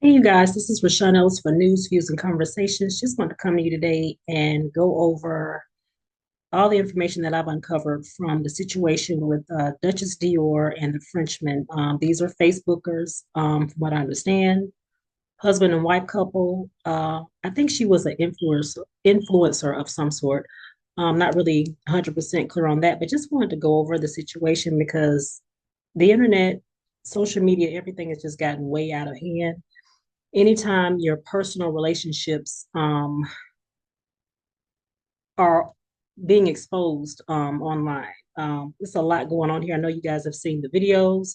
Hey, you guys, this is Rashawn Ellis for News, Views, and Conversations. Just want to come to you today and go over all the information that I've uncovered from the situation with Dutchess Dior and the Frenchman. These are Facebookers, from what I understand, husband and wife couple. I think she was an influencer of some sort. Not really 100% clear on that, but just wanted to go over the situation because the internet, social media, everything has just gotten way out of hand. Anytime your personal relationships are being exposed online. There's a lot going on here. I know you guys have seen the videos.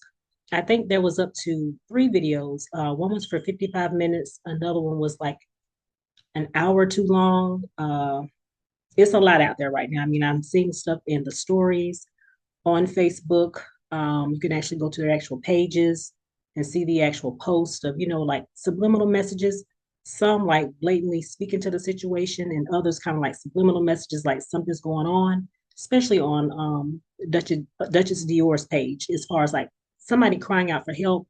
I think there was up to three videos. One was for 55 minutes. Another one was like an hour too long. It's a lot out there right now. I mean, I'm seeing stuff in the stories on Facebook. You can actually go to their actual pages and see the actual post of, like subliminal messages. Some like blatantly speaking to the situation, and others kind of like subliminal messages, like something's going on, especially on Duchess Dior's page, as far as like somebody crying out for help.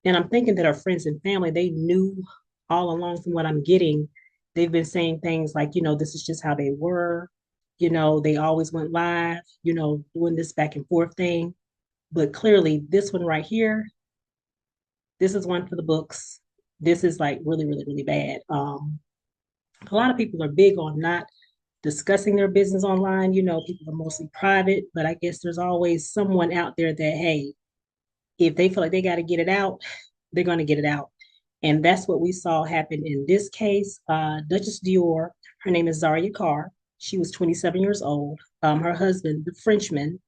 And I'm thinking that our friends and family, they knew all along from what I'm getting. They've been saying things like, this is just how they were. They always went live, doing this back and forth thing. But clearly, this one right here, this is one for the books. This is like really, really, really bad. A lot of people are big on not discussing their business online. People are mostly private, but I guess there's always someone out there that, hey, if they feel like they got to get it out, they're going to get it out. And that's what we saw happen in this case. Duchess Dior, her name is Zaria Carr. She was 27 years old. Her husband, the Frenchman,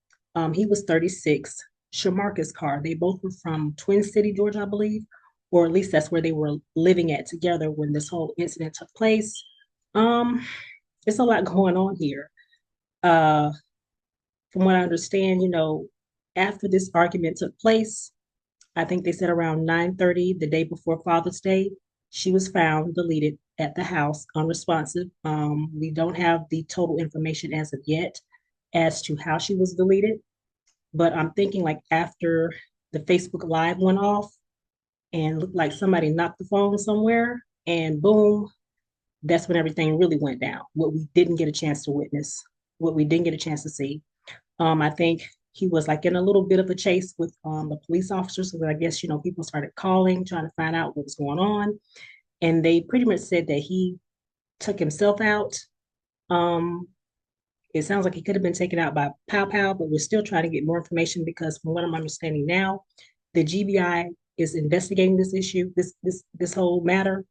he was 36. Shamarcus Carr, they both were from Twin City, Georgia, I believe, or at least that's where they were living at together when this whole incident took place. Um, it's a lot going on here. Uh, from what I understand, after this argument took place, I think they said around 9:30 the day before Father's Day, she was found deleted at the house, unresponsive. We don't have the total information as of yet as to how she was deleted, but I'm thinking like after the Facebook Live went off and looked like somebody knocked the phone somewhere, and boom, that's when everything really went down. What we didn't get a chance to witness, what we didn't get a chance to see. I think he was like in a little bit of a chase with the police officers. So I guess, people started calling, trying to find out what was going on. And they pretty much said that he took himself out. Um, it sounds like he could have been taken out by Pow Pow, but we're still trying to get more information because from what I'm understanding now, the GBI is investigating this issue, this whole matter,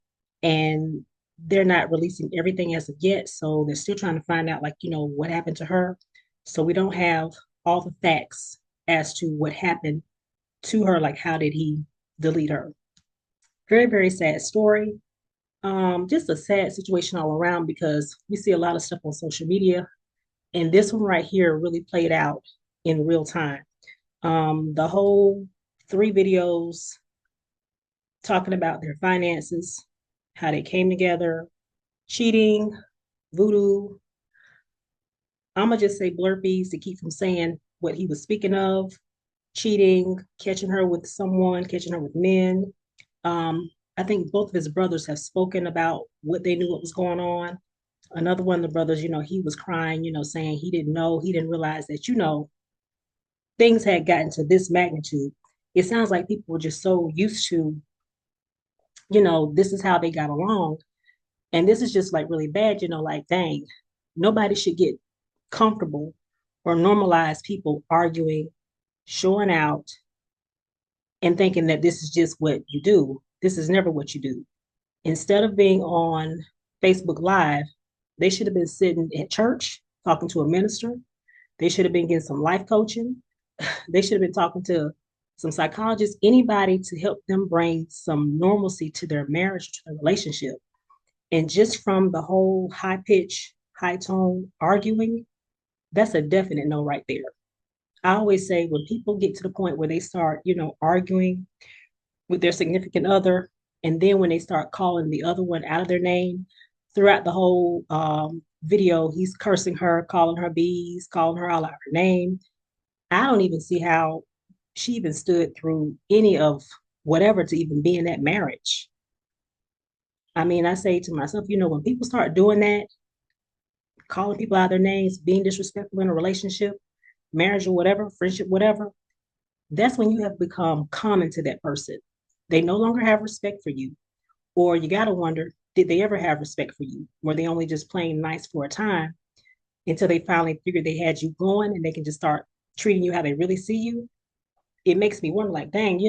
and they're not releasing everything as of yet. So they're still trying to find out, like, what happened to her. So we don't have all the facts as to what happened to her, like how did he delete her. Very, very sad story. Just a sad situation all around because we see a lot of stuff on social media, and this one right here really played out in real time. The whole three videos talking about their finances, how they came together, cheating, voodoo. I'm gonna just say blurpies to keep from saying what he was speaking of, cheating, catching her with someone, catching her with men. I think both of his brothers have spoken about what they knew what was going on. Another one of the brothers, he was crying, saying he didn't know, he didn't realize that, things had gotten to this magnitude. It sounds like people were just so used to, this is how they got along. And this is just like really bad, like, dang, nobody should get comfortable or normalize people arguing, showing out, and thinking that this is just what you do. This is never what you do. Instead of being on Facebook Live, they should have been sitting at church talking to a minister. They should have been getting some life coaching. They should have been talking to some psychologists, anybody to help them bring some normalcy to their marriage, to their relationship. And just from the whole high pitch, high tone arguing, that's a definite no right there. I always say when people get to the point where they start, arguing with their significant other, and then when they start calling the other one out of their name throughout the whole video, he's cursing her, calling her bees, calling her all out her name. I don't even see how she even stood through any of whatever to even be in that marriage. I mean, I say to myself, when people start doing that, calling people out their names, being disrespectful in a relationship, marriage or whatever, friendship, whatever, that's when you have become common to that person. They no longer have respect for you. Or you got to wonder, did they ever have respect for you? Were they only just playing nice for a time until they finally figured they had you going and they can just start treating you how they really see you? It makes me wonder, like, dang,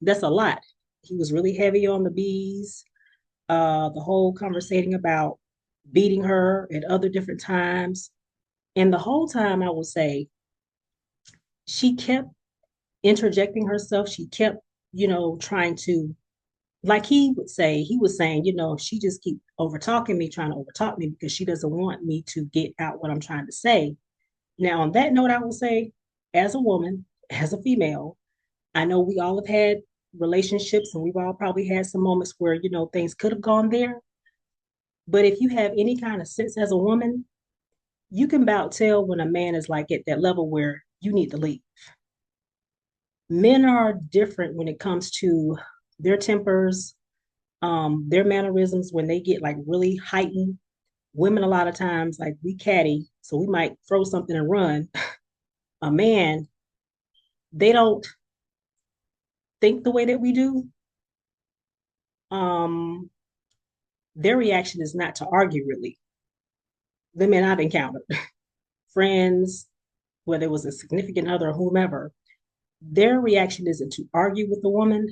that's a lot. He was really heavy on the bees, the whole conversating about beating her at other different times. And the whole time, I will say, she kept interjecting herself. She kept, trying to, like he would say, he was saying, she just keep over talking me, trying to overtalk me because she doesn't want me to get out what I'm trying to say. Now, on that note, I will say, as a woman, as a female, I know we all have had relationships and we've all probably had some moments where, things could have gone there. But if you have any kind of sense as a woman, you can about tell when a man is like at that level where you need to leave. Men are different when it comes to their tempers, their mannerisms when they get like really heightened. Women, a lot of times, like we catty, so we might throw something and run. A man, they don't think the way that we do. Um, their reaction is not to argue, really. The men I've encountered, friends, whether it was a significant other or whomever, their reaction isn't to argue with the woman.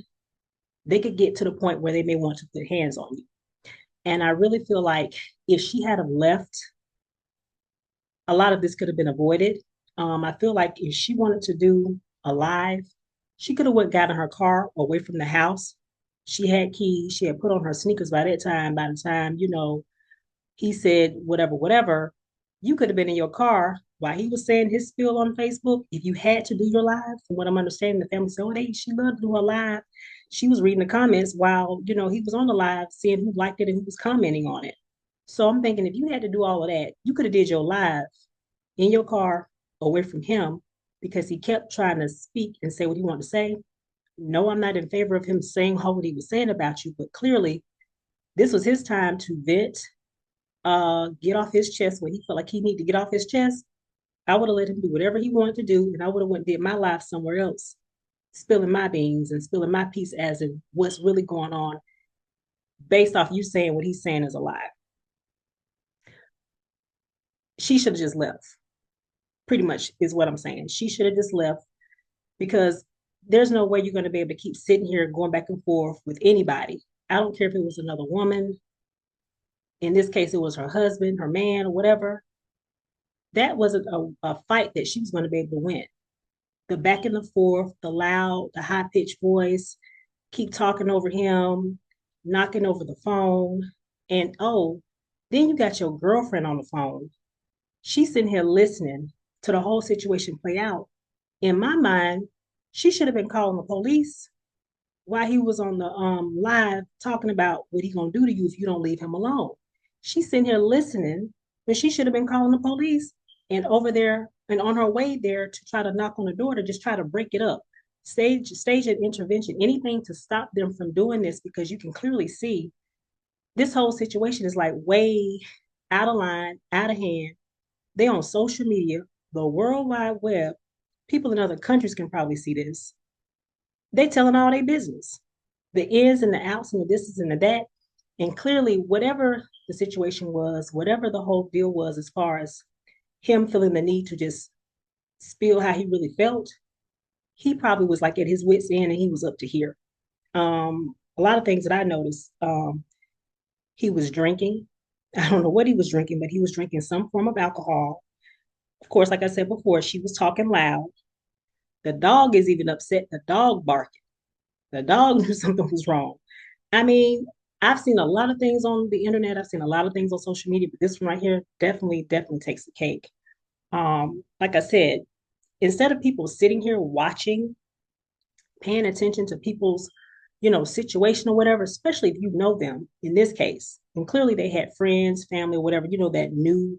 They could get to the point where they may want to put hands on you. And I really feel like if she had have left, a lot of this could have been avoided. I feel like if she wanted to do a live, she could have went got in her car away from the house. She had keys. She had put on her sneakers by that time. By the time, he said whatever, whatever, you could have been in your car while he was saying his spiel on Facebook. If you had to do your live, from what I'm understanding, the family said, oh, she loved to do her live. She was reading the comments while, he was on the live, seeing who liked it and who was commenting on it. So I'm thinking if you had to do all of that, you could have did your live in your car away from him because he kept trying to speak and say what he wanted to say. No, I'm not in favor of him saying all what he was saying about you, but clearly this was his time to vent, get off his chest what he felt like he needed to get off his chest. I would have let him do whatever he wanted to do, and I would have went and did my life somewhere else, spilling my beans and spilling my piece as in what's really going on, based off you saying what he's saying is a lie. She should have just left. Pretty much is what I'm saying. She should have just left because there's no way you're going to be able to keep sitting here going back and forth with anybody. I don't care if it was another woman. In this case, it was her husband, her man, or whatever. That wasn't a fight that she was going to be able to win. The back and the forth, the loud, the high pitched voice, keep talking over him, knocking over the phone. And oh, then you got your girlfriend on the phone. She's sitting here listening to the whole situation play out. In my mind, she should have been calling the police while he was on the live talking about what he gonna do to you if you don't leave him alone. She's sitting here listening, but she should have been calling the police and over there and on her way there to try to knock on the door to just try to break it up. Stage an intervention, anything to stop them from doing this because you can clearly see this whole situation is like way out of line, out of hand. They on social media, the World Wide Web. People in other countries can probably see this. They telling all their business, the ins and the outs and the this and the that. And clearly, whatever the situation was, whatever the whole deal was, as far as him feeling the need to just spill how he really felt, he probably was like at his wits' end and he was up to here. A lot of things that I noticed, he was drinking. I don't know what he was drinking, but he was drinking some form of alcohol. Of course, like I said before, she was talking loud. The dog is even upset. The dog barking. The dog knew something was wrong. I mean, I've seen a lot of things on the internet. I've seen a lot of things on social media, but this one right here definitely takes the cake. Like I said, instead of people sitting here watching, paying attention to people's, situation or whatever, especially if you know them in this case, and clearly they had friends, family, whatever, that knew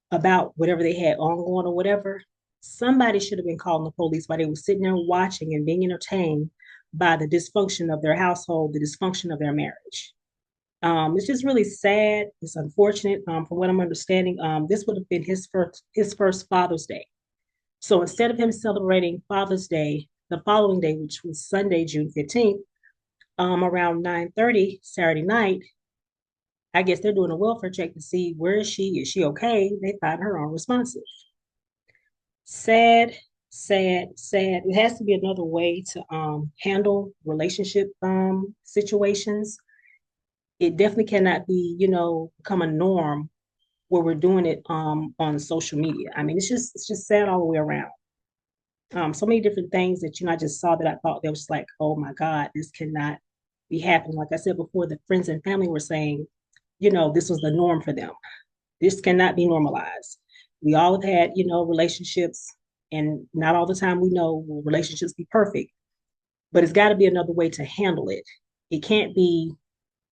about whatever they had ongoing or whatever, somebody should have been calling the police while they were sitting there watching and being entertained by the dysfunction of their household, the dysfunction of their marriage. It's just really sad. It's unfortunate. From what I'm understanding, this would have been his first Father's Day. So instead of him celebrating Father's Day the following day, which was Sunday, June 15th, around 9:30 Saturday night, I guess they're doing a welfare check to see where is she? Is she okay? They find her unresponsive. Sad, sad, sad. It has to be another way to handle relationship situations. It definitely cannot be, become a norm where we're doing it on social media. I mean, it's just sad all the way around. So many different things that I just saw that I thought that was like, oh my God, this cannot be happening. Like I said before, the friends and family were saying, this was the norm for them. This cannot be normalized. We all have had, relationships, and not all the time we know will relationships be perfect, but it's got to be another way to handle it. It can't be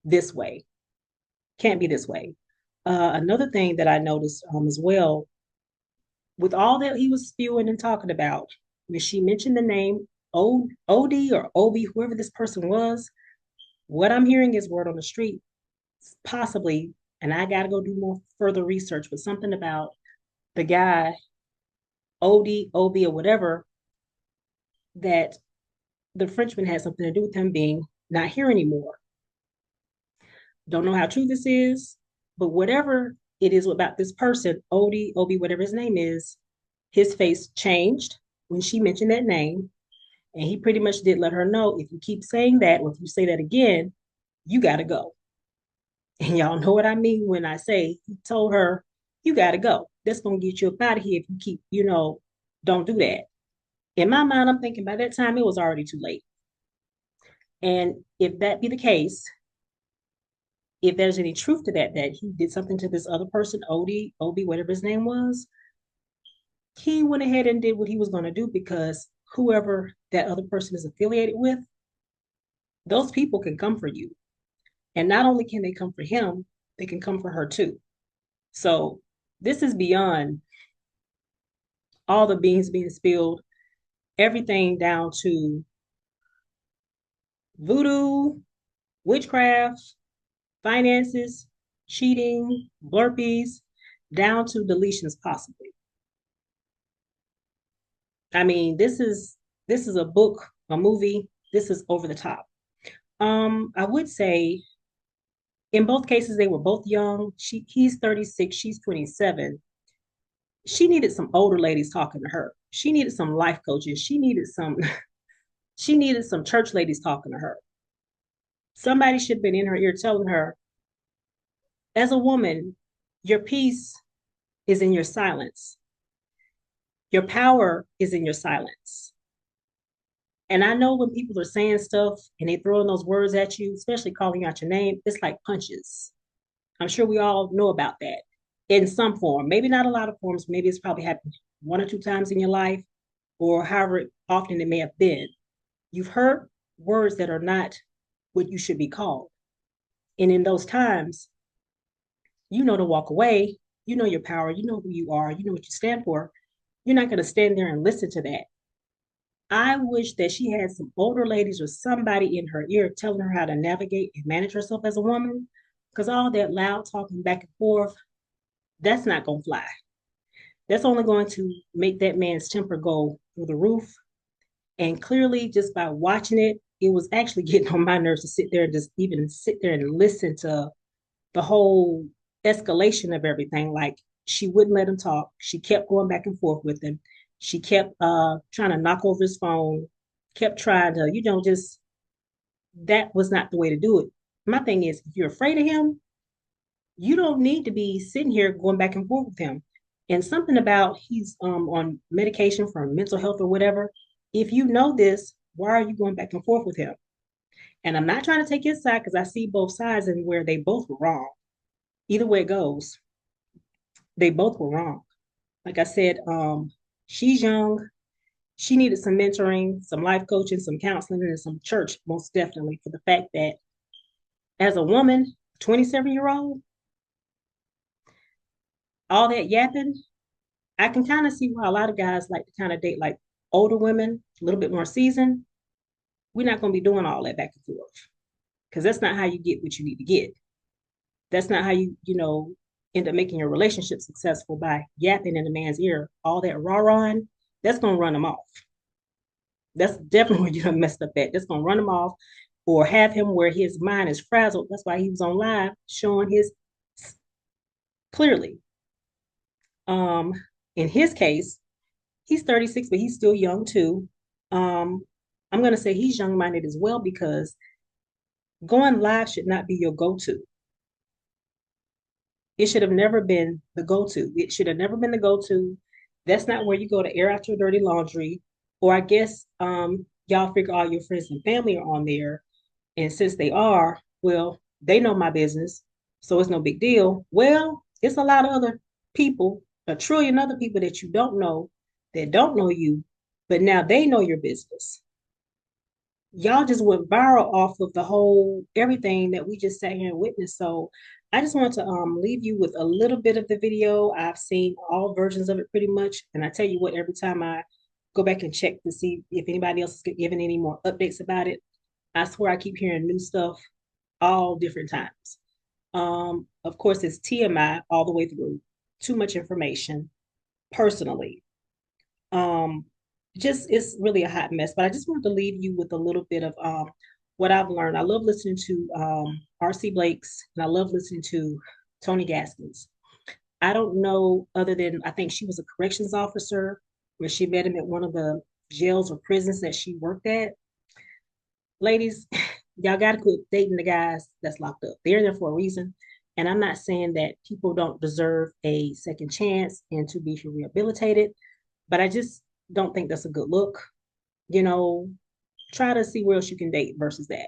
this way. Can't be this way. Another thing that I noticed as well, with all that he was spewing and talking about, when she mentioned the name OD or OB, whoever this person was, what I'm hearing is word on the street, possibly, and I got to go do more further research, but something about the guy, OD, OB, or whatever, that the Frenchman had something to do with him being not here anymore. Don't know how true this is, but whatever it is about this person, OD, OB, whatever his name is, his face changed when she mentioned that name. And he pretty much did let her know, if you keep saying that, or if you say that again, you got to go. And y'all know what I mean when I say he told her, you got to go. That's going to get you up out of here if you keep, don't do that. In my mind, I'm thinking by that time it was already too late. And if that be the case, if there's any truth to that he did something to this other person, OD, OB, whatever his name was, he went ahead and did what he was going to do, because whoever that other person is affiliated with, those people can come for you. And not only can they come for him, they can come for her too. So this is beyond all the beans being spilled, everything down to voodoo, witchcraft, finances, cheating, blurpies, down to deletions possibly. I mean, this is a book, a movie. This is over the top. I would say in both cases they were both young. He's 36, she's 27. She needed some older ladies talking to her. She needed some life coaches. She needed some church ladies talking to her. Somebody should have been in her ear telling her, as a woman, your peace is in your silence. Your power is in your silence. And I know when people are saying stuff and they throwing those words at you, especially calling out your name, it's like punches. I'm sure we all know about that in some form. Maybe not a lot of forms. Maybe it's probably happened one or two times in your life, or however often it may have been. You've heard words that are not what you should be called. And in those times, you know to walk away. You know your power. You know who you are. You know what you stand for. You're not going to stand there and listen to that. I wish that she had some older ladies or somebody in her ear telling her how to navigate and manage herself as a woman. Because all that loud talking back and forth, that's not going to fly. That's only going to make that man's temper go through the roof. And clearly, just by watching it, it was actually getting on my nerves to sit there and just even sit there and listen to the whole escalation of everything. Like, she wouldn't let him talk. She kept going back and forth with him. She kept trying to knock over his phone, kept trying to, just that was not the way to do it. My thing is, if you're afraid of him, you don't need to be sitting here going back and forth with him. And something about he's on medication for mental health or whatever. If you know this, why are you going back and forth with him? And I'm not trying to take his side, because I see both sides and where they both were wrong. Either way it goes, they both were wrong. Like I said, she's young. She needed some mentoring, some life coaching, some counseling, and some church, most definitely, for the fact that as a woman, 27-year-old, all that yapping, I can kind of see why a lot of guys like to kind of date like older women, a little bit more seasoned. We're not going to be doing all that back and forth, because that's not how you get what you need to get. That's not how end up making your relationship successful by yapping in a man's ear. All that rah-rahing, that's gonna run him off. That's definitely where you done messed up at. That's gonna run him off or have him where his mind is frazzled. That's why he was on live showing his clearly. Um, in his case, he's 36, but he's still young too. Um, I'm gonna say he's young-minded as well because going live should not be your go-to. It should have never been the go-to. It should have never been the go-to. That's not where you go to air out your dirty laundry. Or I guess y'all figure all your friends and family are on there. And since they are, well, they know my business. So it's no big deal. Well, it's a lot of other people, a trillion other people that you don't know, that don't know you, but now they know your business. Y'all just went viral off of the whole everything that we just sat here and witnessed. So I just want to leave you with a little bit of the video. I've seen all versions of it pretty much, and I tell you what, every time I go back and check to see if anybody else is giving any more updates about it, I swear I keep hearing new stuff all different times. Of course, it's TMI all the way through. Too much information personally. Um, just it's really a hot mess. But I just wanted to leave you with a little bit of what I've learned. I love listening to RC Blake's and I love listening to Tony Gaskins. I don't know other than I think she was a corrections officer where she met him at one of the jails or prisons that she worked at. Ladies, y'all got to quit dating the guys that's locked up. They're there for a reason. And I'm not saying that people don't deserve a second chance and to be rehabilitated, but I just don't think that's a good look. You know, try to see where else you can date versus that.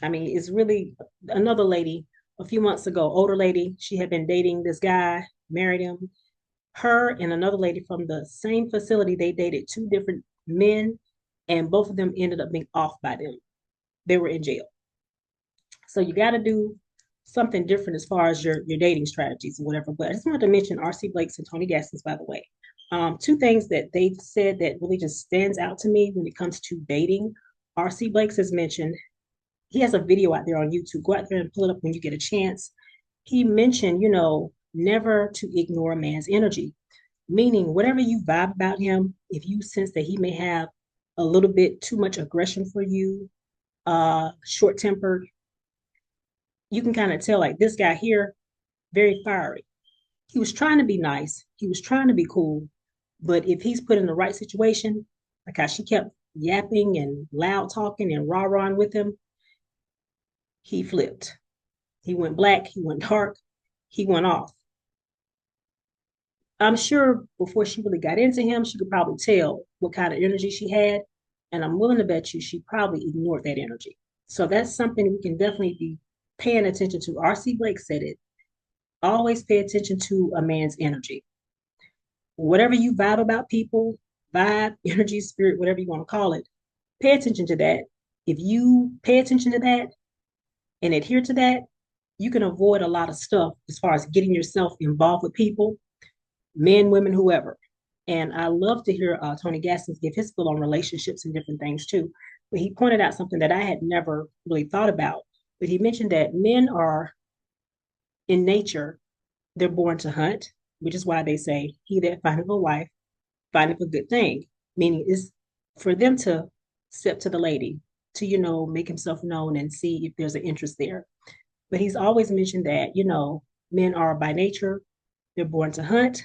I mean, it's really another lady a few months ago, older lady, she had been dating this guy, married him. Her and another lady from the same facility, they dated two different men, and both of them ended up being off by them. They were in jail. So you got to do something different as far as your dating strategies or whatever. But I just wanted to mention R.C. Blake's and Tony Gaskins, by the way. Two things that they've said that really just stands out to me when it comes to dating. R.C. Blake's has mentioned he has a video out there on YouTube. Go out there and pull it up when you get a chance. He mentioned, never to ignore a man's energy, meaning whatever you vibe about him, if you sense that he may have a little bit too much aggression for you, short tempered, you can kind of tell like this guy here, very fiery. He was trying to be nice. He was trying to be cool. But if he's put in the right situation, like how she kept yapping and loud talking and rah-rahing with him, he flipped. He went black, he went dark, he went off. I'm sure before she really got into him, she could probably tell what kind of energy she had. And I'm willing to bet you she probably ignored that energy. So that's something we can definitely be paying attention to. R.C. Blake said it. Always pay attention to a man's energy. Whatever you vibe about people, vibe, energy, spirit, whatever you want to call it, pay attention to that. If you pay attention to that and adhere to that, you can avoid a lot of stuff as far as getting yourself involved with people, men, women, whoever. And I love to hear Tony Gaskins give his spill on relationships and different things too. But he pointed out something that I had never really thought about. But he mentioned that men are in nature, they're born to hunt, which is why they say, he that findeth a wife, findeth a good thing. Meaning it's for them to step to the lady, to, make himself known and see if there's an interest there. But he's always mentioned that, men are by nature, they're born to hunt.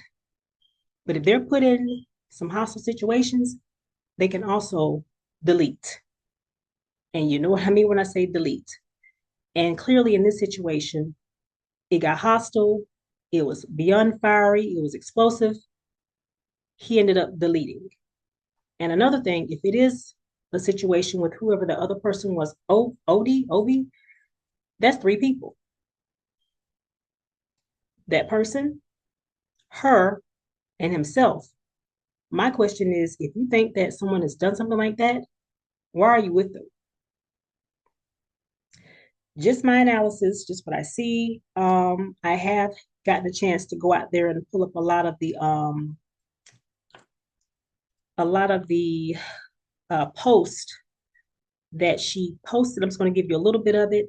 But if they're put in some hostile situations, they can also delete. And you know what I mean when I say delete. And clearly in this situation, it got hostile. It was beyond fiery. It was explosive. He ended up deleting. And another thing, if it is a situation with whoever the other person was, OB, that's three people. That person, her, and himself. My question is, if you think that someone has done something like that, why are you with them? Just my analysis, just what I see. I have gotten a chance to go out there and pull up a lot of the post that she posted. I'm just going to give you a little bit of it.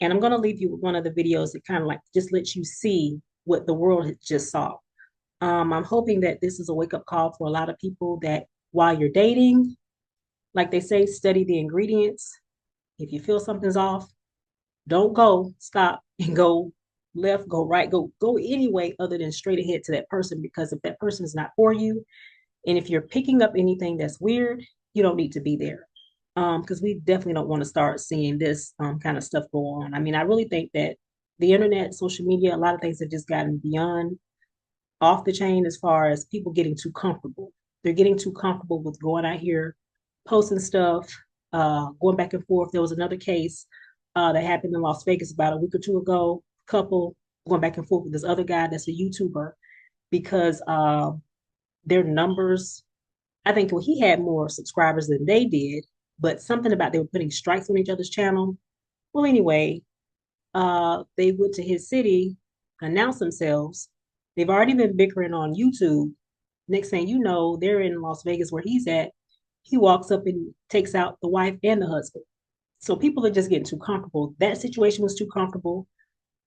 And I'm going to leave you with one of the videos that kind of like just lets you see what the world has just saw. I'm hoping that this is a wake up call for a lot of people that while you're dating, like they say, study the ingredients. If you feel something's off, don't go, stop and go left, go right, go any way other than straight ahead to that person. Because if that person is not for you, and if you're picking up anything that's weird, you don't need to be there. Because we definitely don't want to start seeing this kind of stuff go on. I mean, I really think that the internet, social media, a lot of things have just gotten beyond off the chain as far as people getting too comfortable. They're getting too comfortable with going out here, posting stuff, going back and forth. There was another case that happened in Las Vegas about a week or two ago. Couple going back and forth with this other guy that's a YouTuber because their numbers. I think well, he had more subscribers than they did, but something about they were putting strikes on each other's channel. Well, anyway, they went to his city, announced themselves. They've already been bickering on YouTube. Next thing you know, they're in Las Vegas where he's at. He walks up and takes out the wife and the husband. So people are just getting too comfortable. That situation was too comfortable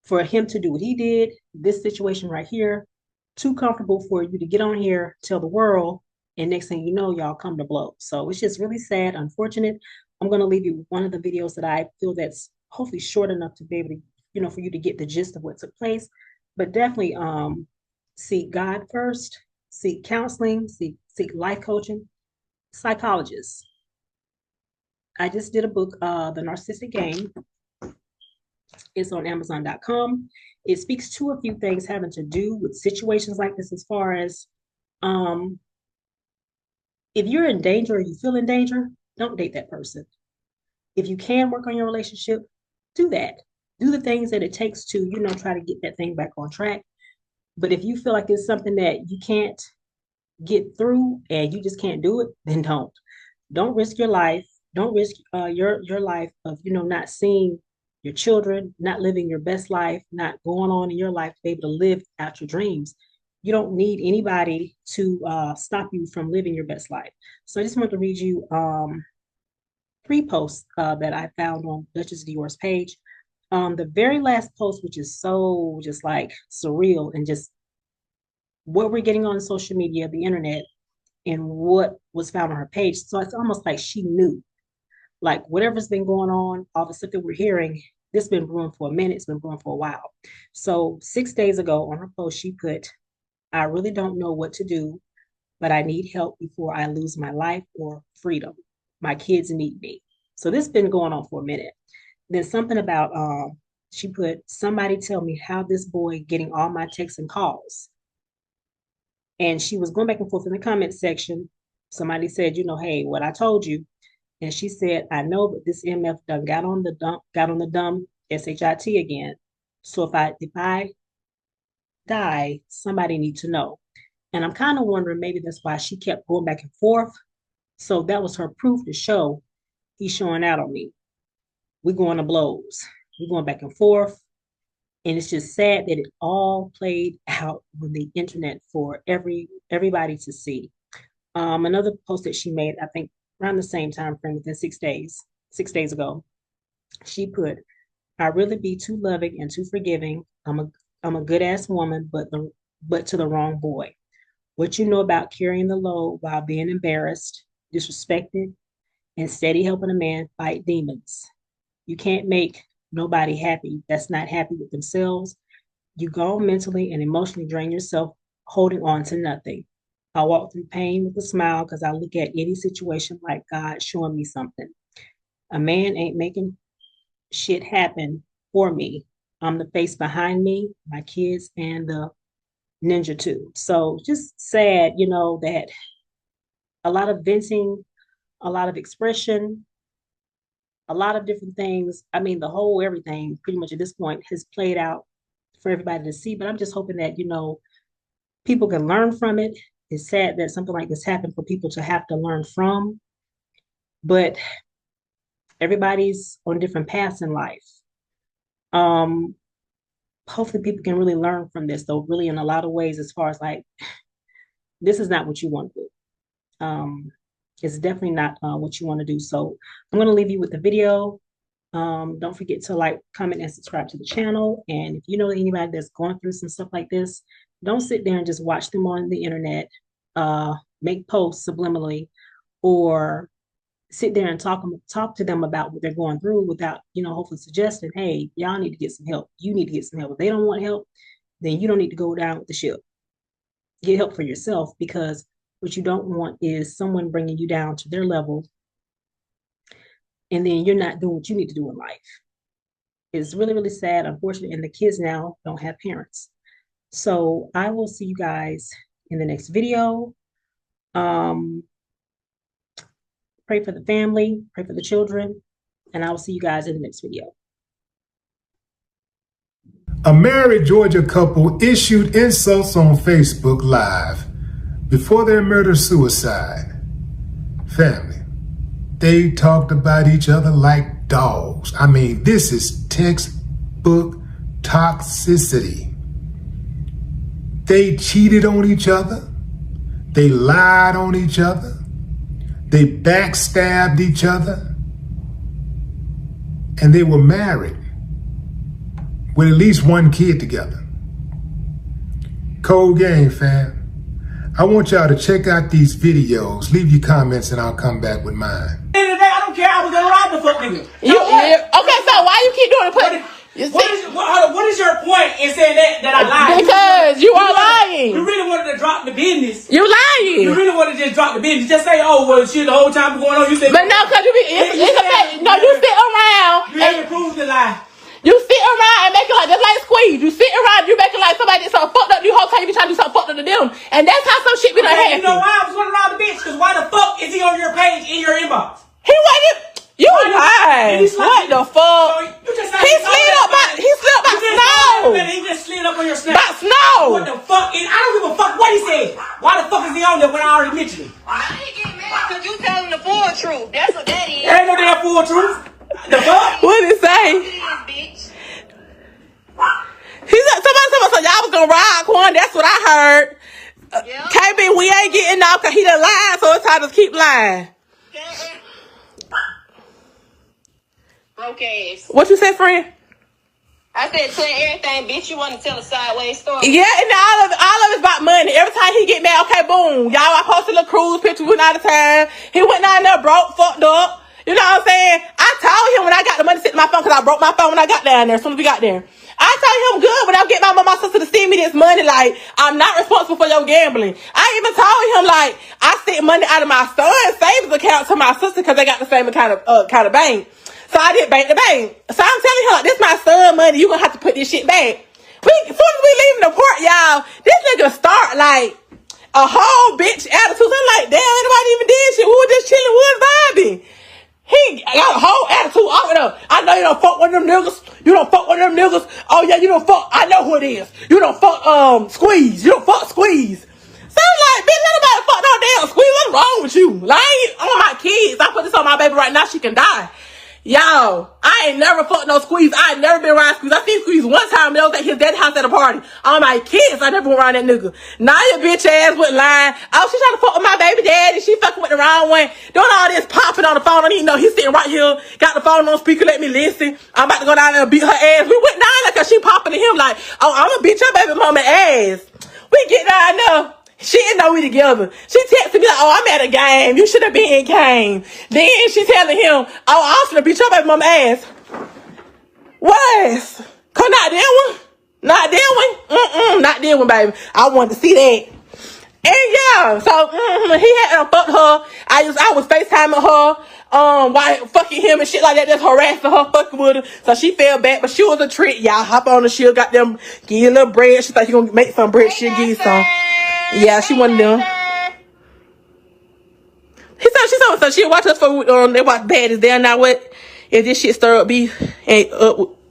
for him to do what he did. This situation right here, too comfortable for you to get on here, tell the world, and next thing you know, y'all come to blows. So it's just really sad, unfortunate. I'm going to leave you with one of the videos that I feel that's hopefully short enough to be able to, for you to get the gist of what took place. But definitely seek God first, seek counseling, seek life coaching, psychologists. I just did a book, The Narcissistic Game. It's on Amazon.com. It speaks to a few things having to do with situations like this, as far as um, if you're in danger or you feel in danger, don't date that person. If you can work on your relationship, do that. Do the things that it takes to, try to get that thing back on track. But if you feel like it's something that you can't get through and you just can't do it, then don't. Don't risk your life. Don't risk your life of not seeing your children, not living your best life, not going on in your life to be able to live out your dreams. You don't need anybody to stop you from living your best life. So I just want to read you three posts that I found on Dutchess Dior's page. The very last post, which is so just like surreal and just what we're getting on social media, the internet, and what was found on her page. So it's almost like she knew, like whatever's been going on, all the stuff that we're hearing, this has been brewing for a minute, it's been brewing for a while. So 6 days ago on her post, she put, I really don't know what to do, but I need help before I lose my life or freedom. My kids need me. So this has been going on for a minute. Then something about she put, somebody tell me how this boy getting all my texts and calls. And she was going back and forth in the comment section. Somebody said, hey, what I told you. And she said, I know, but this MF done got on the dumb SHIT again. So if I die, somebody need to know. And I'm kind of wondering maybe that's why she kept going back and forth. So that was her proof to show he's showing out on me. We're going to blows. We're going back and forth. And it's just sad that it all played out on the internet for everybody to see. Another post that she made, I think around the same time frame, within 6 days, 6 days ago, she put, I really be too loving and too forgiving. I'm a good ass woman, but to the wrong boy. What you know about carrying the load while being embarrassed, disrespected, and steady helping a man fight demons. You can't make nobody happy that's not happy with themselves. You go mentally and emotionally drain yourself holding on to nothing. I walk through pain with a smile because I look at any situation like God showing me something. A man ain't making shit happen for me. I'm the face behind me, my kids, and the ninja too. So just sad, that a lot of venting, a lot of expression, a lot of different things. I mean, the whole everything pretty much at this point has played out for everybody to see. But I'm just hoping that, people can learn from it. It's sad that something like this happened for people to have to learn from, but everybody's on different paths in life. Um, Hopefully people can really learn from this, though, really in a lot of ways, as far as like, this is not what you want to do. It's definitely not what you want to do. So I'm going to leave you with the video. Don't forget to like, comment, and subscribe to the channel. And if you know anybody that's going through some stuff like this, don't sit there and just watch them on the internet, make posts subliminally, or sit there and talk to them about what they're going through without, hopefully suggesting, hey, y'all need to get some help. You need to get some help. If they don't want help, then you don't need to go down with the ship. Get help for yourself, because what you don't want is someone bringing you down to their level, and then you're not doing what you need to do in life. It's really, really sad, unfortunately, and the kids now don't have parents. So I will see you guys in the next video. Pray for the family, pray for the children, and I will see you guys in the next video. A married Georgia couple issued insults on Facebook Live before their murder-suicide. Family, they talked about each other like dogs. I mean, this is textbook toxicity. They cheated on each other. They lied on each other. They backstabbed each other. And they were married with at least one kid together. Cold game, fam. I want y'all to check out these videos. Leave your comments and I'll come back with mine. At the end of the day, I don't care. I was gonna rob the fuck nigga. Okay, so why you keep doing it? What is your point in saying that I lied? Because you are lying. You really wanted to drop the business. You lying. You really wanted to just drop the business. Just say, oh, well, shit, the whole time going on, you said. But no, because it's a fact. No, you sit around. You haven't proved the lie. You sit around and make it like, just like Squeeze. You sit around, you make it like somebody did something fucked up. You whole time you be trying to do something fucked up to them. And that's how some shit be done happen. You know why I was going to rob the bitch? Because why the fuck is he on your page, in your inbox? He wasn't. You lied. What the fuck? So he slid up by Snow. He just slid up on your snap. By Snow. What the fuck? I don't give a fuck what he said. Why the fuck is he on there when I already mentioned it? I ain't getting mad because you telling the full truth. That's what that is. There ain't no damn full truth. The fuck? What did it say? Bitch. He said, somebody told us, so y'all was gonna ride Quan. That's what I heard. Yep. KB, we ain't getting off because he done lied, so it's time to keep lying. Broke ass. What you said, friend? I said, tell everything, bitch. You want to tell a sideways story? Yeah, and all of it's about money. Every time he get mad, okay, boom. Y'all, I posted a little cruise picture, went out of town. He went down there broke, fucked up. You know what I'm saying? I told him when I got the money sitting in my phone, because I broke my phone when I got down there, as soon as we got there. I told him good when I get my mom, my sister to send me this money, like, I'm not responsible for your gambling. I even told him, like, I sent money out of my son's savings account to my sister because they got the same kind of bank. So I did bank to bank. So I'm telling him, like, this my son money. You gonna have to put this shit back. As soon as we leaving the port, y'all, this nigga start, like, a whole bitch attitude. I'm like, damn, anybody even did shit. We were just chilling, we was vibing. He got a whole attitude off it up. I know you don't fuck with them niggas. You don't fuck with them niggas. Oh yeah, you don't fuck. I know who it is. You don't fuck Squeeze. You don't fuck Squeeze. So I'm like, bitch, let nobody fuck no damn Squeeze. What's wrong with you? Like, I ain't on my kids. I put this on my baby right now. She can die. Y'all, I ain't never fucked no Squeeze. I ain't never been around Squeeze. I seen Squeeze one time. They was at his dad's house at a party. All my kids, I never went around that nigga. Now your bitch ass went lying. Oh, she trying to fuck with my baby daddy. She fucking with the wrong one. Doing all this popping on the phone. I don't even know. He's sitting right here. Got the phone on speaker. Let me listen. I'm about to go down there and beat her ass. We went down there because she popping to him like, oh, I'm gonna beat your baby mama ass. We get down there. She didn't know we together. She texted me like, oh, I'm at a game. You should have been game. Then she telling him, oh, I was gonna beat your baby mama ass. What? Cause not that one? Not that one? Not that one, baby. I wanted to see that. And yeah, so he had fucked her. I was FaceTiming her, while fucking him and shit like that, just harassing her, fucking with her. So she fell back, but she was a trick. Y'all hop on the shield, got them, give you a little bread. She thought you gonna make some bread, she'll give you some. Yeah, she one of them. She told me so she'll watch us for they watch Bad as Damn. Now what if this shit stir up beef and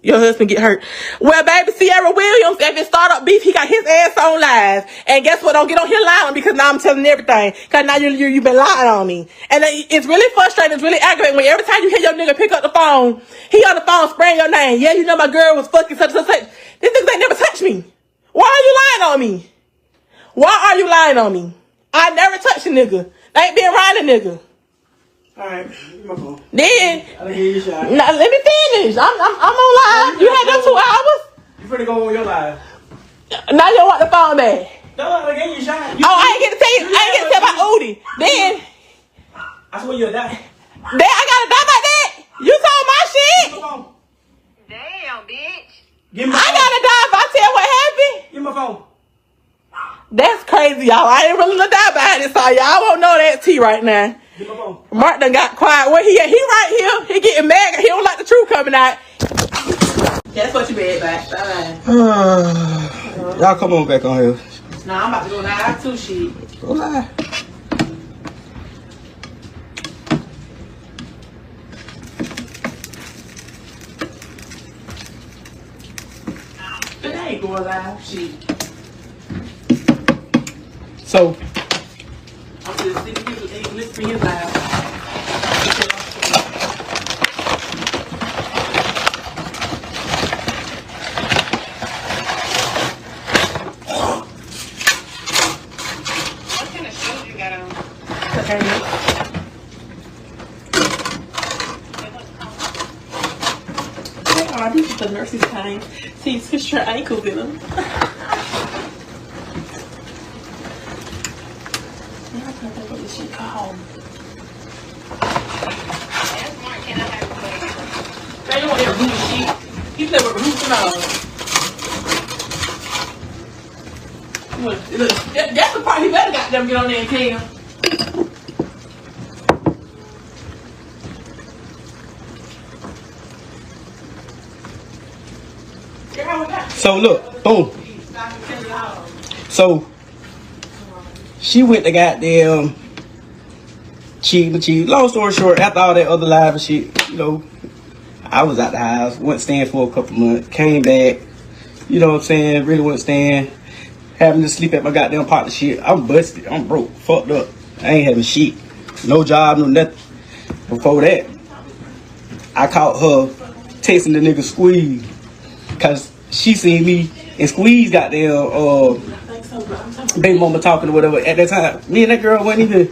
your husband get hurt? Well, baby, Sierra Williams, if it start up beef, he got his ass on live. And guess what? Don't get on here lying because now I'm telling everything. Because now you've been lying on me. And it's really frustrating. It's really aggravating when every time you hear your nigga pick up the phone, he on the phone spraying your name. Yeah, you know my girl was fucking such and such. This nigga ain't never touched me. Why are you lying on me? Why are you lying on me? I never touched a nigga. I ain't been around a nigga. Alright, give me my phone. Then, I'll give you a shot. now, let me finish. I'm on live. You had them 2 hours. You finna go on your live. Now you want the phone back. No, I gave you a shot. I ain't get to tell you. I ain't get to tell about Udi. Then I swear you'll die. I gotta die about that. You told my shit. Give me my phone. Damn, bitch. Give me my I phone. gotta die if I tell what happened. Give me my phone. That's crazy, y'all. I ain't really gonna die about it, so y'all won't know that tea right now. Give me my phone. Mark done got quiet. Where he at? He right here. He getting mad. He don't like the truth coming out. That's what you mad about. Bye-bye. Y'all come on back on here. Nah, I'm about to go live too, shit. Go live. But I ain't going live, shit. So, I'm just sitting here and listening to his live. What kind of shoes you got on? These are the nurses' kind. See, switch your ankles in them. What is she called? That's smart. Can I have a They don't want that booty shit. He said with roots and all. Look, that's the part he better got them get on there and tell. so look, boom. So, she went to goddamn cheat. Long story short, after all that other live and shit, you know, I was out the house, went staying for a couple months, came back, you know what I'm saying, really went staying, having to sleep at my goddamn partner shit. I'm busted, I'm broke, fucked up. I ain't having shit, no job, no nothing. Before that, I caught her texting the nigga Squeeze, cause she seen me and Squeeze goddamn baby mama talking or whatever. At that time, me and that girl wasn't even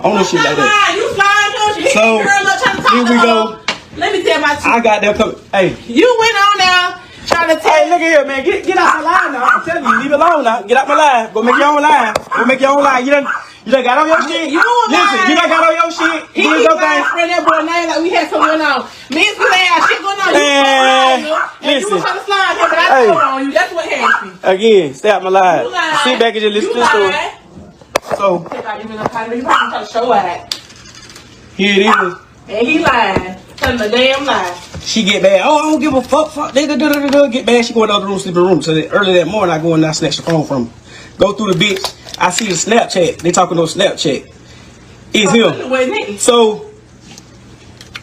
on no shit like that. You flying, you So, girl up trying to talk here we to go. her. Let me tell my truth. I got there coming. Hey, You went on now trying to tell. hey, look at here, man. Get out my line now. I'm telling you, leave it alone now. Get out my line. Go make your own line. Go make your own line. You done got on your shit. You don't Listen, mind. you done got on your shit. He You keep done your trying to thing. spread that boy name like we had something going on. Me and Squeeze had shit going on. You Man, and you listen. was trying to slide him, but I Hey. told on you. That's what happened. Again, stay out my line. You lied. Sit back and just listen to the story. So, He probably trying to show out. here it is. And he lied. Telling a damn lie. She get mad. Oh, I don't give a fuck. Nigga, get mad. She go in the other room, sleep in the room. So early that morning, I go in there, snatch the phone from her. Go through the bitch. I see the Snapchat. They talking on Snapchat. It's him. So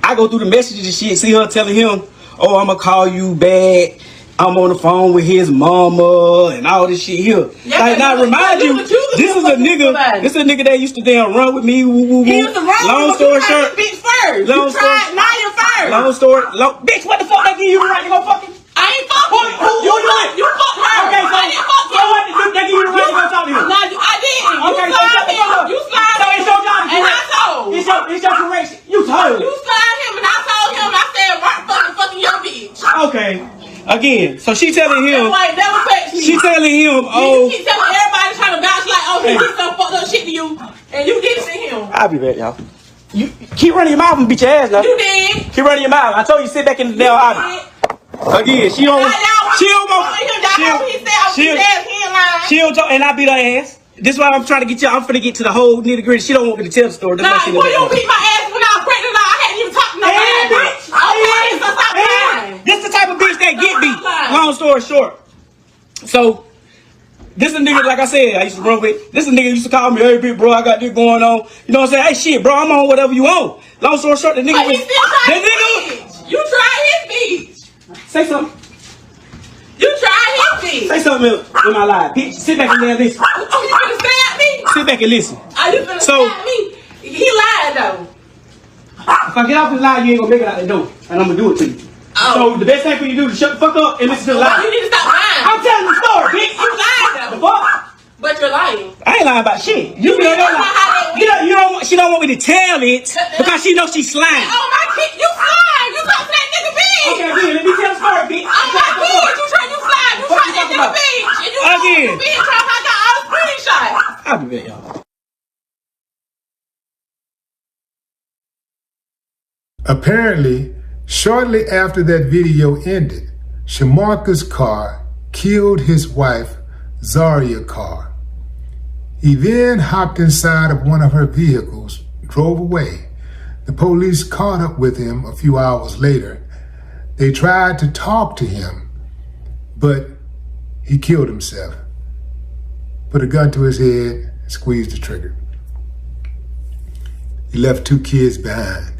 I go through the messages and shit. See her telling him, "Oh, I'ma call you back. I'm on the phone with his mama and all this shit here." Yeah, like, now remind you, this is a nigga that used to damn run with me. Woo. He used to run Long with story you short. bitch first. Long You tried Naya first. Long story. Bitch, what the fuck that give you the right to go fucking? I ain't fucking You fucked her. Okay, so I didn't fuck so what did that give you the right to go talk to him? No, I didn't. Okay, You so slide shut the fuck him. up. You slide So it's your job to and I correct. told. It's your correction. You told. You slide him and I told him. I said, Mark fucking your bitch. Okay. Again, so she telling That him. boy never text me. She telling him, You oh. keep telling everybody trying to vouch like, oh, he did some fucked up shit to you, and you did it to him. I'll be back, y'all. You keep running your mouth and beat your ass now. You did. Keep running your mouth. I told you sit back in the damn aisle. Again, she don't. She don't talk, and I beat her ass. This is why I'm trying to get you. I'm finna get to the whole nitty gritty. She don't want me to tell the story. That's Nah, why she in the boy, you background. beat my ass when I was pregnant. I hadn't even talked to nobody. Bitch. Okay, so stop lying. This the type of bitch that get beat. Long story short. So, this a nigga, like I said, I used to run with. This a nigga used to call me, "Hey, big bro, I got this going on." You know what I'm saying? Hey, shit, bro, I'm on whatever you on. Long story short, the nigga But he was. still tried The his nigga. bitch. You tried his bitch. Say something. You tried his bitch. Say something in my life. Bitch, sit back and listen. Oh, you finna stab me? Sit back and listen. Are you finna So- stab me? He lied though. If I get off this line, you ain't gonna make it out the door. And I'm gonna do it to you. Oh. So the best thing for you to do is shut the fuck up and listen to the Well, you line. need to stop lying. I'm telling the story, bitch. You lied The though. fuck? But you're lying. I ain't lying about shit. You be on your know how that line. You don't want she don't want me to tell it because she knows she's slime. Oh my kid, you slime. You talk to that nigga bitch. Okay, again, let me tell the story, bitch. Oh my kid, you slime. You talk to that nigga bitch. And you Again. bitch. I got all the screenshots. I'll be back, y'all. Apparently, shortly after that video ended, Shamarka's car killed his wife, Zaria's car. He then hopped inside of one of her vehicles, drove away. The police caught up with him a few hours later. They tried to talk to him, but he killed himself. Put a gun to his head, and squeezed the trigger. He left 2 kids behind.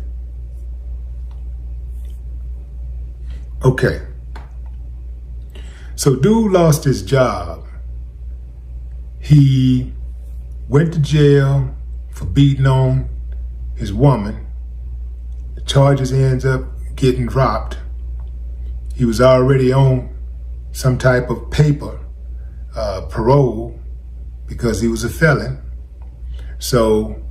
Okay. So dude lost his job. He went to jail for beating on his woman. The charges ends up getting dropped. He was already on some type of paper, parole, because he was a felon. So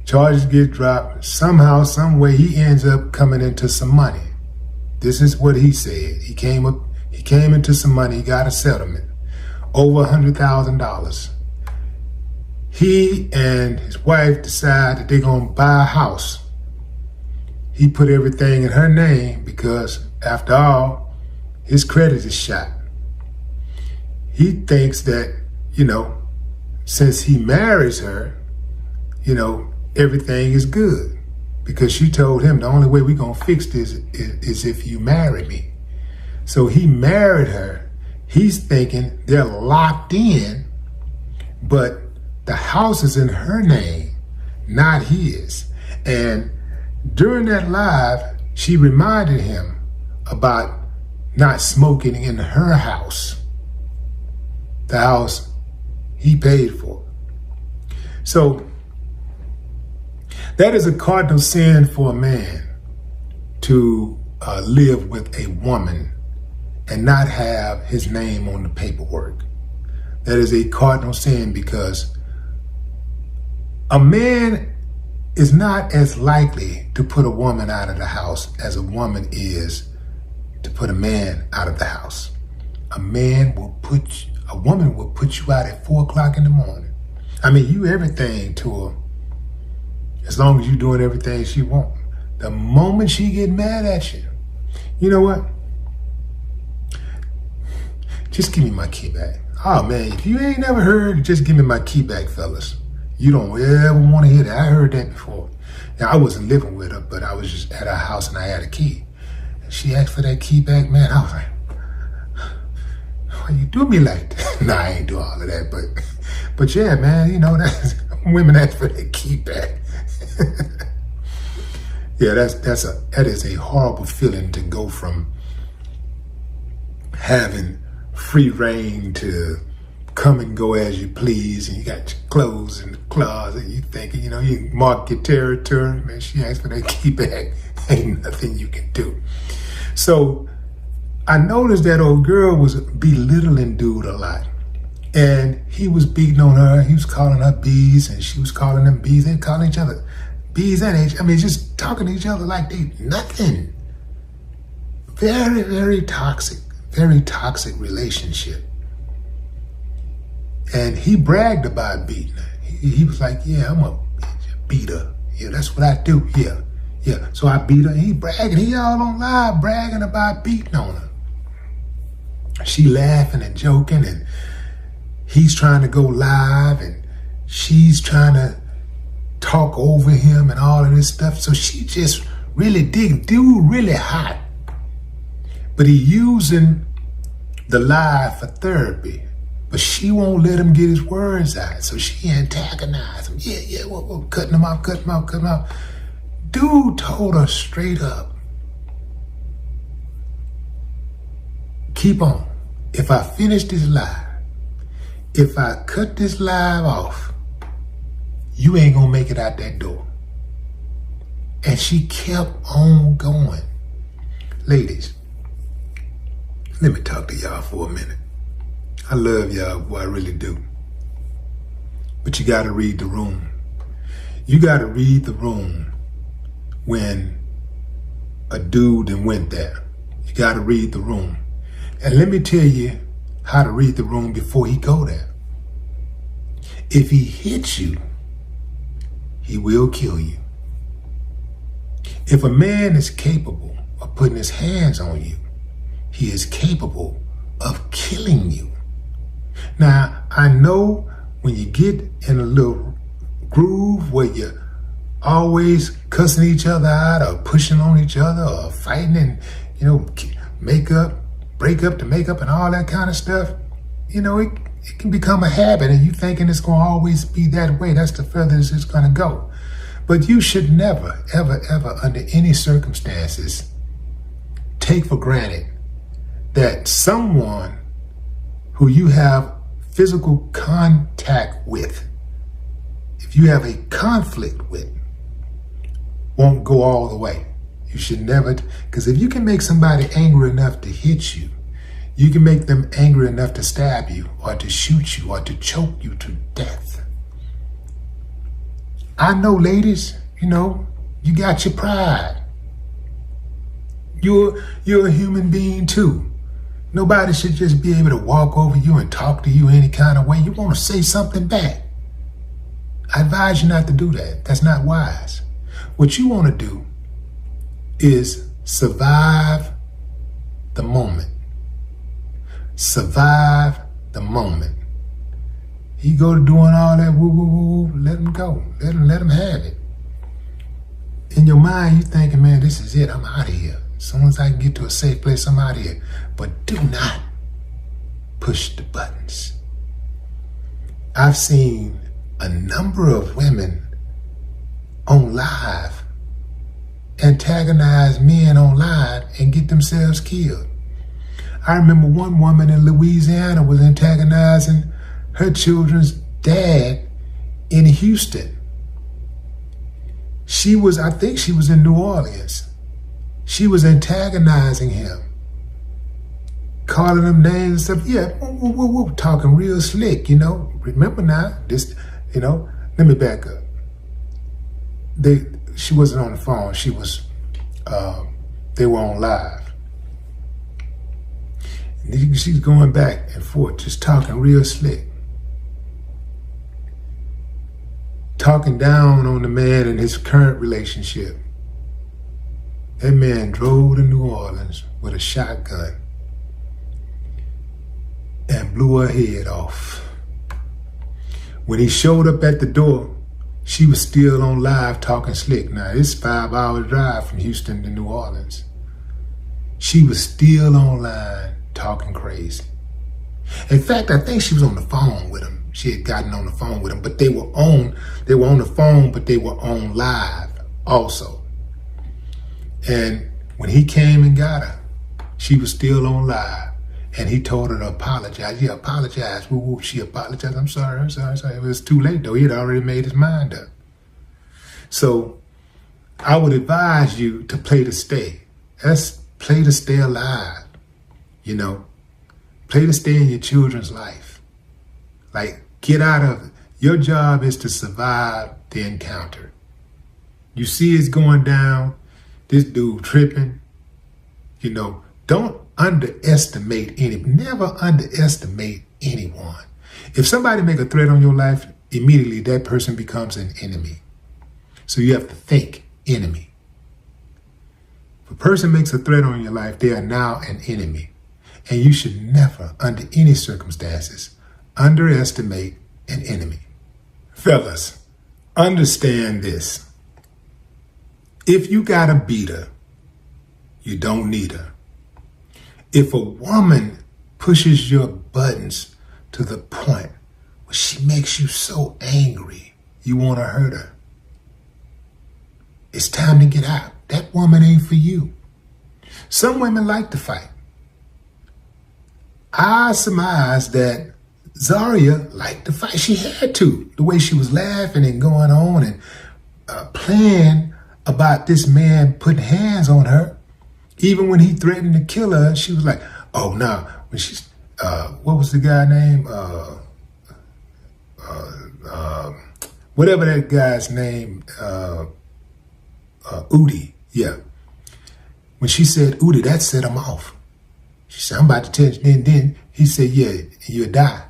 charges get dropped. Somehow, some way, he ends up coming into some money. This is what he said. He came into some money, he got a settlement, over $100,000. He and his wife decide that they're gonna buy a house. He put everything in her name because, after all, his credit is shot. He thinks that, since he marries her, everything is good. Because she told him the only way we're gonna fix this is if you marry me. So he married her. He's thinking they're locked in, but the house is in her name, not his. And during that live, she reminded him about not smoking in her house, the house he paid for. So that is a cardinal sin for a man to live with a woman and not have his name on the paperwork. That is a cardinal sin because a man is not as likely to put a woman out of the house as a woman is to put a man out of the house. A woman will put you out at 4 o'clock in the morning. I mean, you everything to her. As long as you're doing everything she wants. The moment she get mad at you, you know what? Just give me my key back. Oh man, if you ain't never heard, just give me my key back, fellas. You don't ever want to hear that. I heard that before. Now, I wasn't living with her, but I was just at her house and I had a key. And she asked for that key back, man. I was like, why you do me like that? Nah, I ain't do all of that, but yeah, man, that's women ask for that key back. Yeah, that is a horrible feeling to go from having free reign to come and go as you please, and you got your clothes in the closet, and you thinking, you can mark your territory. Man, she asked for that key back. Ain't nothing you can do. So I noticed that old girl was belittling dude a lot. And he was beating on her. He was calling her bees, and she was calling them bees. They calling each other bees and H. I mean, just talking to each other like they nothing. Very, very toxic relationship. And he bragged about beating her. He was like, yeah, I'm a beat her. Yeah, that's what I do. Yeah. So I beat her. And he bragging. He all on live bragging about beating on her. She laughing and joking, and he's trying to go live, and she's trying to talk over him and all of this stuff. So she just really dude really hot. But he using the live for therapy. But she won't let him get his words out. So she antagonized him. Yeah, well, cutting him off. Dude told her straight up, keep on. If I finish this live, if I cut this live off, you ain't gonna make it out that door. And she kept on going. Ladies, let me talk to y'all for a minute. I love y'all, boy, I really do. But you gotta read the room. You got to read the room when a dude then went there. You got to read the room. And let me tell you how to read the room before he go there. If he hits you, he will kill you. If a man is capable of putting his hands on you, he is capable of killing you. Now, I know when you get in a little groove where you're always cussing each other out or pushing on each other or fighting and, break up to make up and all that kind of stuff, it can become a habit and you thinking it's going to always be that way. That's the furthest it's going to go. But you should never, ever, ever, under any circumstances, take for granted that someone who you have physical contact with, if you have a conflict with, won't go all the way. You should never, because if you can make somebody angry enough to hit you, you can make them angry enough to stab you or to shoot you or to choke you to death. I know, ladies, you got your pride. You're a human being too. Nobody should just be able to walk over you and talk to you any kind of way. You want to say something back. I advise you not to do that. That's not wise. What you want to do is survive the moment. Survive the moment. He go to doing all that woo woo woo, let him go. Let him have it. In your mind, you thinking, man, this is it. I'm out of here. As soon as I can get to a safe place, I'm out of here. But do not push the buttons. I've seen a number of women on live antagonize men on live and get themselves killed. I remember one woman in Louisiana was antagonizing her children's dad in Houston. I think she was in New Orleans. She was antagonizing him, calling him names and stuff. Yeah, talking real slick, Remember now, let me back up. She wasn't on the phone. They were on live. And she's going back and forth, just talking real slick. Talking down on the man in his current relationship. That man drove to New Orleans with a shotgun and blew her head off. When he showed up at the door, she was still on live talking slick. Now, it's 5-hour drive from Houston to New Orleans. She was still online talking crazy. In fact, I think she was on the phone with him. She had gotten on the phone with him, but they were on the phone, but they were on live also. And when he came and got her, she was still on live. And he told her to apologize. Yeah, apologize. Woo. She apologized. I'm sorry. It was too late, though. He had already made his mind up. So I would advise you to play to stay. Let's play to stay alive. Play to stay in your children's life. Like, get out of it. Your job is to survive the encounter. You see it's going down. This dude tripping. Don't underestimate never underestimate anyone. If somebody make a threat on your life, immediately that person becomes an enemy. So you have to think enemy. If a person makes a threat on your life, they are now an enemy. And you should never, under any circumstances, underestimate an enemy. Fellas, understand this. If you got a beater, you don't need her. If a woman pushes your buttons to the point where she makes you so angry, you want to hurt her, it's time to get out. That woman ain't for you. Some women like to fight. I surmise that Zaria liked to fight. She had to. The way she was laughing and going on and playing about this man putting hands on her. Even when he threatened to kill her, she was like, oh, no. When she's, what was the guy name? whatever that guy's name, Udi, yeah. When she said Udi, that set him off. She said, I'm about to tell you. Then he said, yeah, you'll die.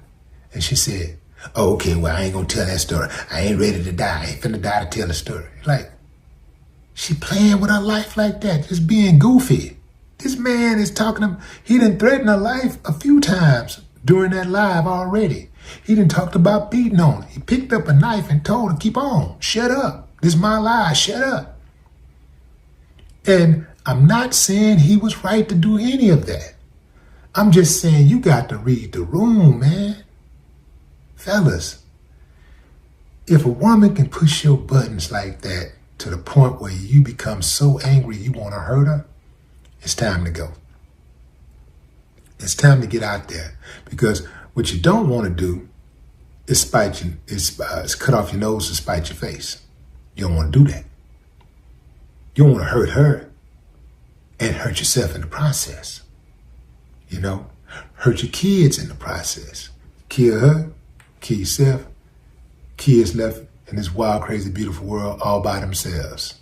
And she said, oh, okay, well, I ain't gonna tell that story. I ain't ready to die. I ain't finna die to tell the story. Like, she playing with her life like that, just being goofy. This man is talking, he done threatened her life a few times during that live already. He done talked about beating on her. He picked up a knife and told her, keep on, shut up. This is my life, shut up. And I'm not saying he was right to do any of that. I'm just saying you got to read the room, man. Fellas, if a woman can push your buttons like that to the point where you become so angry you want to hurt her, it's time to go. It's time to get out there, because what you don't want to do is spite you, is cut off your nose to spite your face. You don't want to do that. You don't want to hurt her and hurt yourself in the process. You know, hurt your kids in the process. Kill her, kill yourself. Kids left in this wild, crazy, beautiful world all by themselves.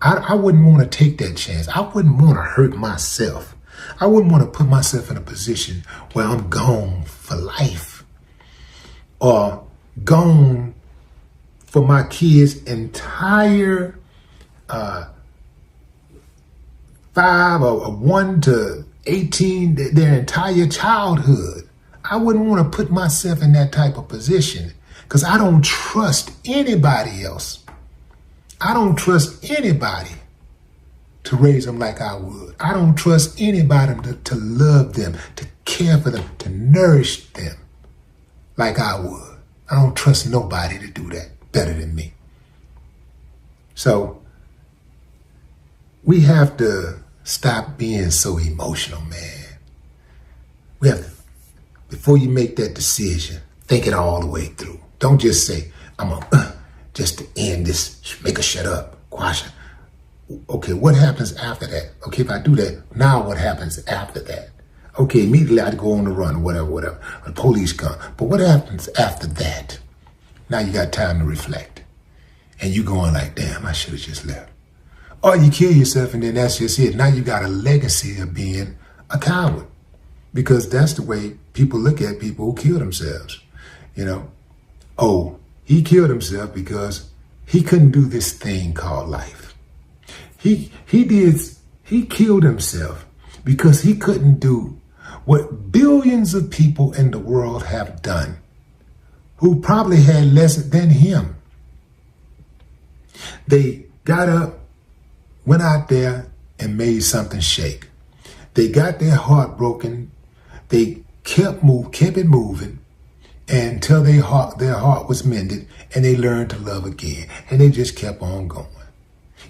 I wouldn't want to take that chance. I wouldn't want to hurt myself. I wouldn't want to put myself in a position where I'm gone for life, or gone for my kids' entire 5 or 1 to 18, their entire childhood. I wouldn't want to put myself in that type of position, because I don't trust anybody else. I don't trust anybody to raise them like I would. I don't trust anybody to love them, to care for them, to nourish them like I would. I don't trust nobody to do that better than me. So we have to stop being so emotional, man. We have to, before you make that decision, think it all the way through. Don't just say, I'm going to, just to end this, make her shut up, quash her. Okay, what happens after that? Okay, if I do that, now what happens after that? Okay, immediately I go on the run, whatever. The police come. But what happens after that? Now you got time to reflect. And you going like, damn, I should have just left. Or you kill yourself and then that's just it. Now you got a legacy of being a coward. Because that's the way people look at people who kill themselves. You know, oh, he killed himself because he couldn't do this thing called life. He killed himself because he couldn't do what billions of people in the world have done, who probably had less than him. They got up, went out there and made something shake. They got their heart broken. They kept it moving until their heart was mended, and they learned to love again. And they just kept on going.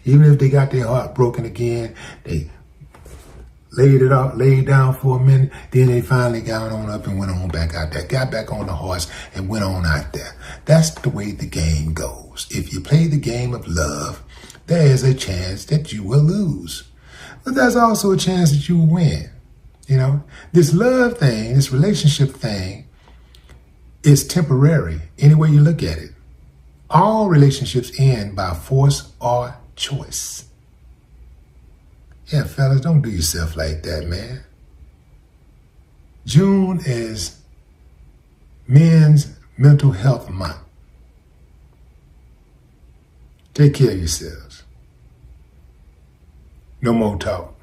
Even if they got their heart broken again, they laid down for a minute, then they finally got on up and went on back out there, got back on the horse and went on out there. That's the way the game goes. If you play the game of love, there is a chance that you will lose. But there's also a chance that you will win. You know, this love thing, this relationship thing is temporary, any way you look at it. All relationships end by force or choice. Yeah, fellas, don't do yourself like that, man. June is Men's Mental Health Month. Take care of yourselves. No more talk.